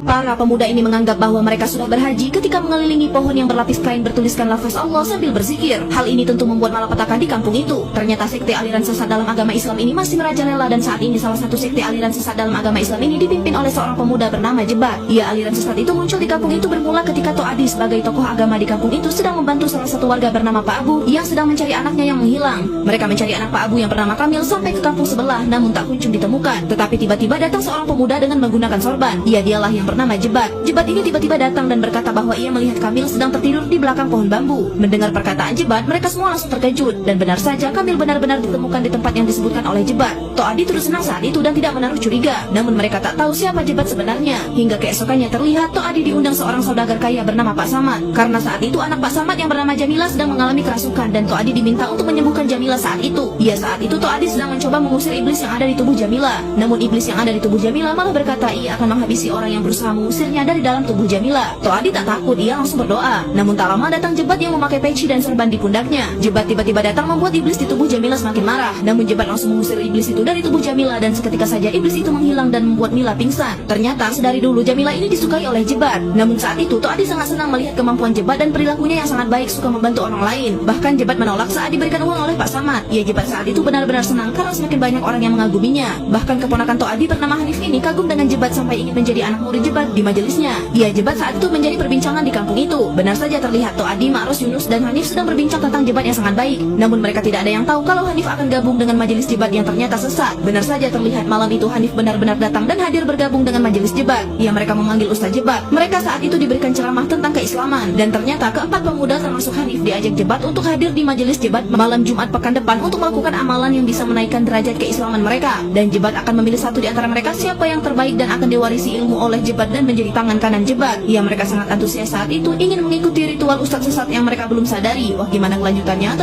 Para pemuda ini menganggap bahwa mereka sudah berhaji ketika mengelilingi pohon yang berlapis kain bertuliskan lafaz Allah sambil berzikir. Hal ini tentu membuat malapetaka di kampung itu. Ternyata sekte aliran sesat dalam agama Islam ini masih merajalela, dan saat ini salah satu sekte aliran sesat dalam agama Islam ini dipimpin oleh seorang pemuda bernama Jebat. Aliran sesat itu muncul di kampung itu bermula ketika Tok Adi sebagai tokoh agama di kampung itu sedang membantu salah satu warga bernama Pak Abu yang sedang mencari anaknya yang menghilang. Mereka mencari anak Pak Abu yang bernama Kamil sampai ke kampung sebelah, namun tak kunjung ditemukan. Tetapi tiba-tiba datang seorang pemuda dengan menggunakan sorban. Dialah yang bernama Jebat. Jebat ini tiba-tiba datang dan berkata bahwa ia melihat Kamil sedang tertidur di belakang pohon bambu. Mendengar perkataan Jebat, mereka semua langsung terkejut, dan benar saja Kamil benar-benar ditemukan di tempat yang disebutkan oleh Jebat. Tok Adi terus senang saat itu dan tidak menaruh curiga, namun mereka tak tahu siapa Jebat sebenarnya. Hingga keesokannya terlihat Tok Adi diundang seorang saudagar kaya bernama Pak Samad. Karena saat itu anak Pak Samad yang bernama Jamila sedang mengalami kerasukan, dan Tok Adi diminta untuk menyembuhkan Jamila saat itu. Saat itu Tok Adi sedang mencoba mengusir iblis yang ada di tubuh Jamila. Namun iblis yang ada di tubuh Jamila malah berkata ia akan menghabisi orang yang berusaha mengusirnya dari dalam tubuh Jamila. Tok Adi tak takut, ia langsung berdoa. Namun tak lama datang Jebat yang memakai peci dan serban di pundaknya. Jebat tiba-tiba datang membuat iblis di tubuh Jamila semakin marah. Namun Jebat langsung mengusir iblis itu dari tubuh Jamila, dan seketika saja iblis itu menghilang dan membuat Mila pingsan. Ternyata sedari dulu Jamila ini disukai oleh Jebat. Namun saat itu Tok Adi sangat senang melihat kemampuan Jebat dan perilakunya yang sangat baik, suka membantu orang lain. Bahkan Jebat menolak saat diberikan uang oleh Pak Samad. Jebat saat itu benar-benar senang karena semakin banyak orang yang mengaguminya. Bahkan keponakan Tok Adi bernama Hanif ini kagum dengan Jebat sampai ingin menjadi anak murid Jebat di majelisnya. Jebat saat itu menjadi perbincangan di kampung itu. Benar saja terlihat Tok Adi, Ma'rus, Yunus, dan Hanif sedang berbincang tentang Jebat yang sangat baik. Namun mereka tidak ada yang tahu kalau Hanif akan gabung dengan majelis Jebat yang ternyata sesat. Benar saja terlihat malam itu Hanif benar-benar datang dan hadir bergabung dengan majelis Jebat. Mereka memanggil Ustaz Jebat. Mereka saat itu diberikan ceramah tentang keislaman, dan ternyata keempat pemuda termasuk Hanif diajak Jebat untuk hadir di majelis Jebat malam Jumat pekan depan untuk melakukan amalan yang bisa menaikkan derajat keislaman mereka. Dan Jebat akan memilih satu di antara mereka siapa yang terbaik dan akan diwarisi ilmu oleh Jebat dan menjadi tangan kanan Jebat. Mereka sangat antusias saat itu ingin mengikuti ritual ustaz sesat yang mereka belum sadari. Wah, gimana kelanjutannya?